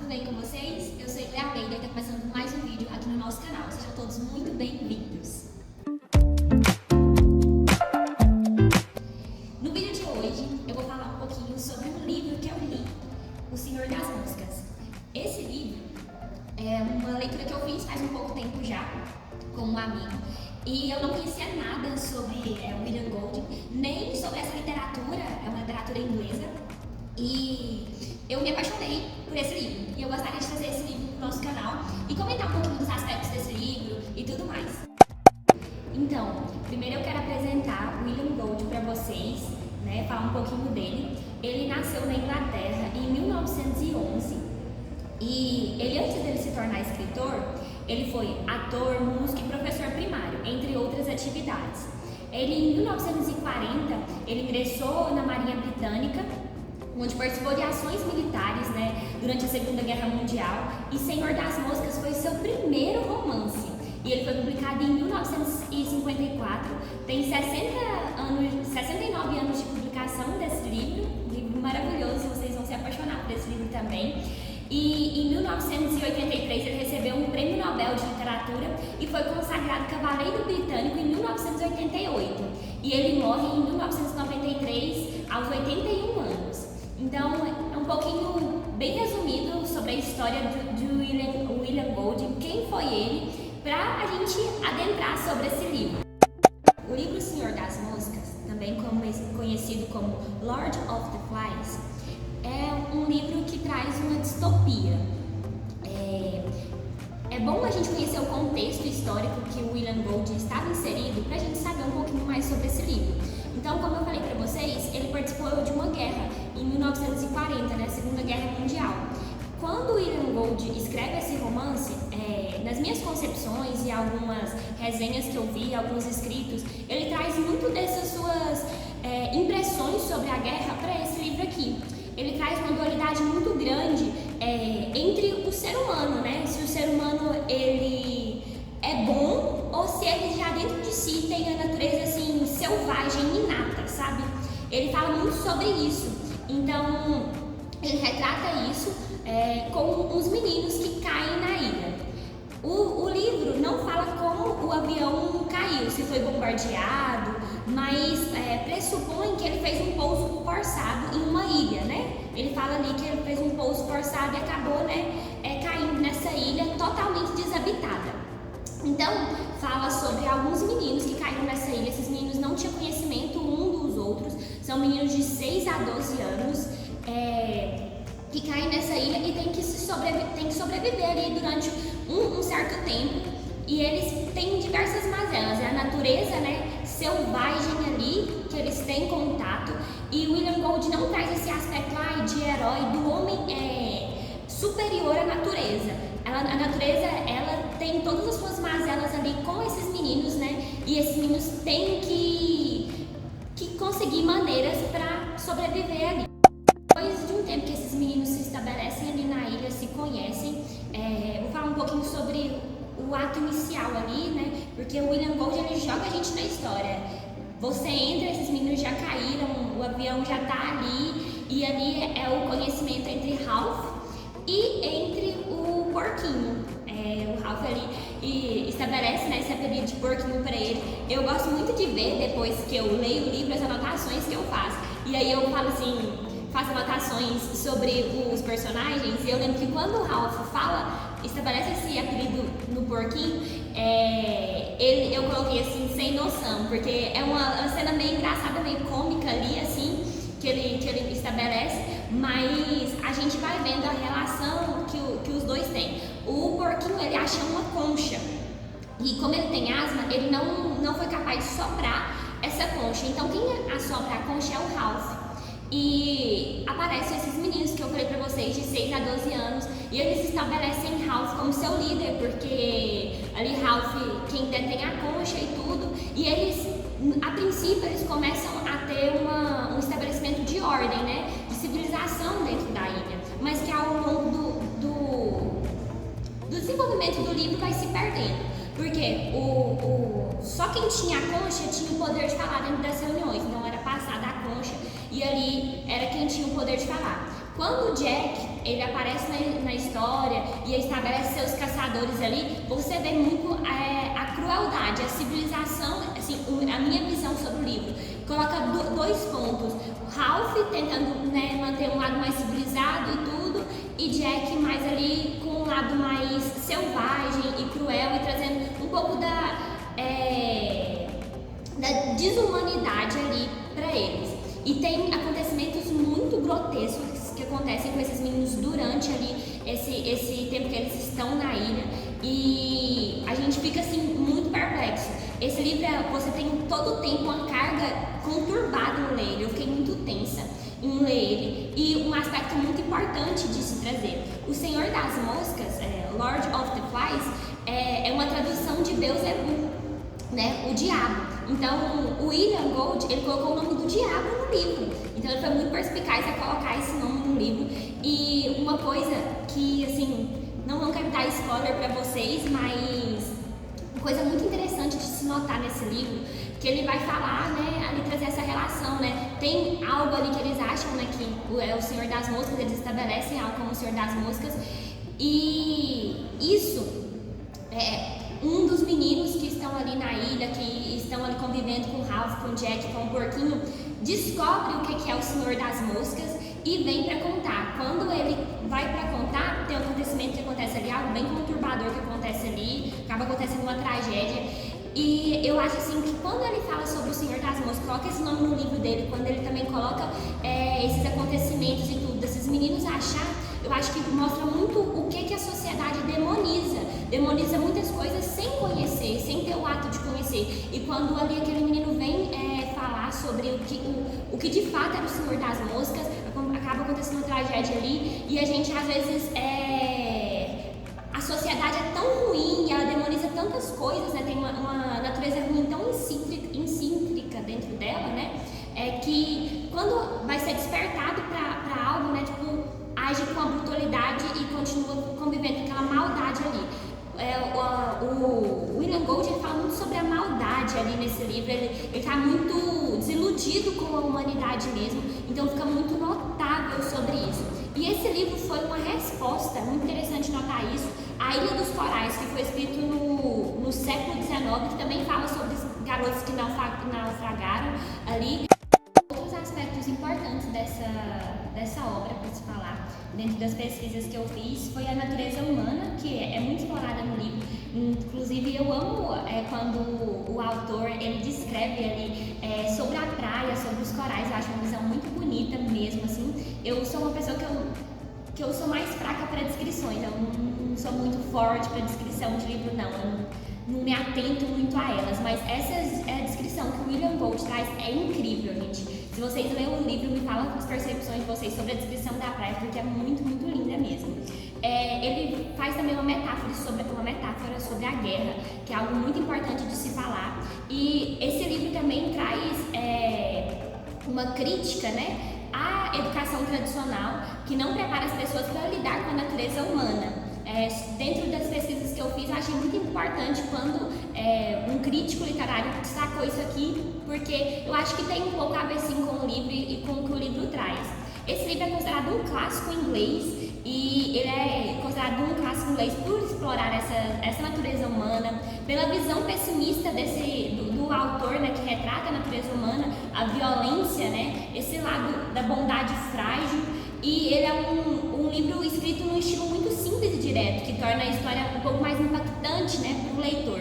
bem com vocês? Eu sou Ilha Almeida e está começando mais um vídeo aqui no nosso canal. Sejam todos muito bem-vindos. No vídeo de hoje, eu vou falar um pouquinho sobre um livro que eu li, O Senhor das Moscas. Esse livro é uma leitura que eu fiz faz um pouco tempo já, com um amigo, e eu não conhecia nada sobre William Golding, nem sobre essa literatura, é uma literatura inglesa, e eu me apaixonei por esse livro, e eu gostaria de trazer esse livro para o nosso canal e comentar um pouquinho dos aspectos desse livro e tudo mais. Então, primeiro eu quero apresentar William Golding para vocês, né, falar um pouquinho dele. Ele nasceu na Inglaterra em 1911 e ele, antes dele se tornar escritor, ele foi ator, músico e professor primário, entre outras atividades. Ele, em 1940, ele ingressou na Marinha Britânica, onde participou de ações militares, né, durante a Segunda Guerra Mundial, e Senhor das Moscas foi seu primeiro romance. E ele foi publicado em 1954, tem 69 anos de publicação desse livro, um livro maravilhoso, vocês vão se apaixonar por esse livro também. E em 1983 ele recebeu um Prêmio Nobel de Literatura e foi consagrado Cavaleiro Britânico em 1988. E ele morre em 1993, aos 81 anos. Então, é um pouquinho bem resumido sobre a história de William Golding, quem foi ele, para a gente adentrar sobre esse livro. O livro O Senhor das Moscas, também conhecido como Lord of the Flies, é um livro que traz uma distopia. É bom a gente conhecer o contexto histórico que o William Golding estava inserido para a gente saber um pouquinho mais sobre esse livro. Então, como eu falei para vocês, ele participou de uma guerra em 1940, né, Segunda Guerra Mundial. Quando William Golding escreve esse romance, nas minhas concepções e algumas resenhas que eu vi, alguns escritos, ele traz muito dessas suas impressões sobre a guerra para esse livro aqui. Ele traz uma dualidade muito grande entre o ser humano, né? Se o ser humano ele é bom ou se ele já dentro de si tem a natureza assim selvagem, inata, sabe? Ele fala muito sobre isso. Então, ele retrata isso com os meninos que caem na ilha. O livro não fala como o avião caiu, se foi bombardeado, mas pressupõe que ele fez um pouso forçado em uma ilha, né? Ele fala ali que ele fez um pouso forçado e acabou, né, caindo nessa ilha totalmente desabitada. Então, fala sobre alguns meninos que caíram nessa ilha. Esses meninos não tinham conhecimento um dos outros, são meninos de 6 a 12 anos, que caem nessa ilha e tem que sobreviver ali durante um certo tempo, e eles têm diversas mazelas, é a natureza, né, selvagem ali que eles têm contato, e William Golding não traz esse aspecto de herói, do homem superior à natureza. A natureza, ela tem todas as suas mazelas ali com esses meninos, né, e esses meninos têm que conseguir maneiras para sobreviver ali. Depois de um tempo que esses meninos se estabelecem ali na ilha, se conhecem, vou falar um pouquinho sobre o ato inicial ali, né? Porque o William Golding, ele joga a gente na história. Você entra, esses meninos já caíram, o avião já tá ali, e ali é o conhecimento entre Ralph e entre o porquinho. O Ralph ali estabelece, né, esse apelido de porquinho para ele. Eu gosto muito de ver, depois que eu leio o livro, as anotações que eu faço. E aí eu falo assim, faço anotações sobre os personagens, e eu lembro que quando o Ralph estabelece esse apelido no porquinho, eu coloquei assim, sem noção, porque é uma cena meio engraçada, meio cômica ali, assim, que ele estabelece, mas a gente vai vendo a relação que os dois têm. O porquinho, ele acha uma concha, e como ele tem asma, ele não foi capaz de soprar essa concha, então quem assopra a concha é o Ralph. E aparecem esses meninos que eu falei pra vocês, de 6 a 12 anos, e eles estabelecem Ralph como seu líder, porque ali Ralph, quem detém a concha e tudo, e eles, a princípio, eles começam a ter um estabelecimento de ordem, né, de civilização dentro da ilha, mas que ao longo do desenvolvimento do livro vai se perdendo, porque só quem tinha a concha tinha o poder de falar dentro das reuniões, então era passada a concha, e ali era quem tinha o poder de falar. Quando o Jack ele aparece na história e estabelece seus caçadores ali, você vê muito a crueldade, a civilização, assim, a minha visão sobre o livro. Coloca dois pontos: Ralph tentando, né, manter um lado mais civilizado e tudo, e Jack mais ali com um lado mais selvagem e cruel e trazendo um pouco da desumanidade ali para eles. E tem acontecimentos muito grotescos que acontecem com esses meninos durante ali esse tempo que eles estão na ilha, e a gente fica assim muito perplexo. Esse livro, você tem todo o tempo uma carga conturbada em ler ele. Eu fiquei muito tensa em ler ele. E um aspecto muito importante de se trazer: o Senhor das Moscas, Lord of the Flies, é uma tradução de Beelzebub, né, o diabo. Então o William Gold, ele colocou o nome do diabo no livro. Então ele foi muito perspicaz a colocar esse nome no livro. E uma coisa que, assim, não quero dar spoiler para vocês, mas uma coisa muito interessante de se notar nesse livro, que ele vai falar, né, ali trazer essa relação, né, tem algo ali que eles acham, né, que é o Senhor das Moscas, eles estabelecem algo como o Senhor das Moscas, e isso um dos meninos que estão ali na ilha, que estão ali convivendo com o Ralph, com o Jack, com o porquinho, descobre o que é o Senhor das Moscas e vem para contar. Quando ele vai para contar, tem um acontecimento que acontece ali, algo bem conturbador que acontece ali, acaba acontecendo uma tragédia. E eu acho assim que quando ele fala sobre o Senhor das Moscas, coloca esse nome no livro dele, quando ele também coloca esses acontecimentos e tudo, desses meninos achar, eu acho que mostra muito o que a sociedade demoniza muitas coisas sem conhecer, sem ter o ato de conhecer. E quando ali aquele menino vem falar sobre o que de fato era o Senhor das Moscas, acaba acontecendo uma tragédia ali, e a gente às vezes a sociedade é tão ruim, ela demoniza tantas coisas, né? Tem uma natureza ruim tão intrínseca dentro dela, né? Que quando vai ser despertado para algo, né? Tipo, age com a brutalidade e continua convivendo com aquela maldade ali. O William Gold, ele fala muito sobre a maldade ali nesse livro. Ele está muito desiludido com a humanidade mesmo, então fica muito notável sobre isso. E esse livro foi uma resposta, muito interessante notar isso, A Ilha dos Corais, que foi escrito no século XIX, que também fala sobre os garotos que naufragaram ali. Outros aspectos importantes dessa obra, para se falar, dentro das pesquisas que eu fiz, foi a natureza humana, que é muito explorada no livro. Inclusive, eu amo quando o autor ele descreve ali sobre a praia, sobre os corais. Eu acho uma visão muito bonita mesmo, assim. Eu sou uma pessoa que eu sou mais fraca para descrições, eu não sou muito forte para descrição de livro, não. Eu não me atento muito a elas, mas essa descrição que o William Gold traz é incrível, gente. Se vocês lerem o livro, me falam as percepções de vocês sobre a descrição da praia, porque é muito, muito linda mesmo. Ele faz também uma metáfora sobre a guerra, que é algo muito importante de se falar. E esse livro também traz uma crítica, né, à educação tradicional, que não prepara as pessoas para lidar com a natureza humana. Dentro das pesquisas que eu fiz, eu achei muito importante quando um crítico literário destacou isso aqui, porque eu acho que tem um pouco a ver sim com o livro e com o que o livro traz. Esse livro é considerado um clássico inglês, e ele é considerado um clássico inglês por explorar essa natureza humana, pela visão pessimista do autor, né, que retrata a natureza humana, a violência, né, esse lado da bondade frágil. E ele é um livro escrito num estilo muito simples e direto, que torna a história um pouco mais impactante, né, para o leitor.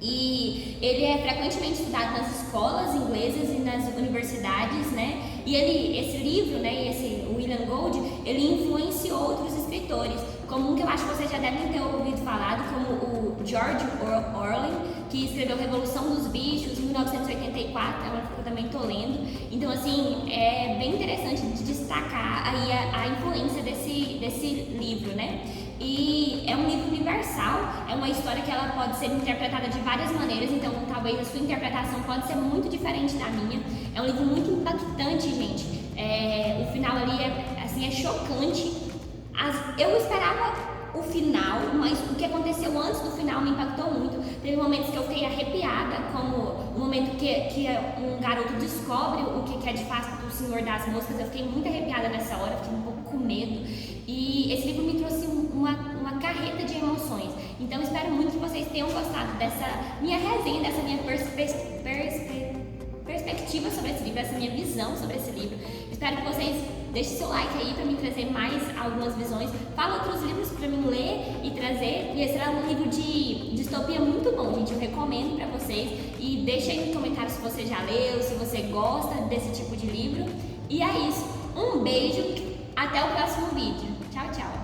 E ele é frequentemente estudado nas escolas inglesas e nas universidades, né? E esse livro, né, o William Gold, ele influenciou outros escritores, como um que eu acho que vocês já devem ter ouvido falar, como o George Orwell, que escreveu Revolução dos Bichos em 1984, eu também estou lendo. Então, assim, é bem interessante de destacar aí a influência desse livro, né? E é um livro universal, é uma história que ela pode ser interpretada de várias maneiras, então talvez a sua interpretação pode ser muito diferente da minha. É um livro muito impactante, gente. O final ali é chocante. Eu esperava o final, mas o que aconteceu antes do final me impactou muito. Teve momentos que eu fiquei arrepiada, como o momento que um garoto descobre o que é de fato o Senhor das Moscas. Eu fiquei muito arrepiada nessa hora, fiquei um pouco Então espero muito que vocês tenham gostado dessa minha resenha, dessa minha perspectiva sobre esse livro, essa minha visão sobre esse livro. Espero que vocês deixem seu like aí para mim trazer mais algumas visões. Fala outros livros para mim ler e trazer. E esse era um livro de distopia muito bom, gente. Eu recomendo para vocês. E deixa aí nos comentários se você já leu, se você gosta desse tipo de livro. E é isso. Um beijo. Até o próximo vídeo. Tchau, tchau.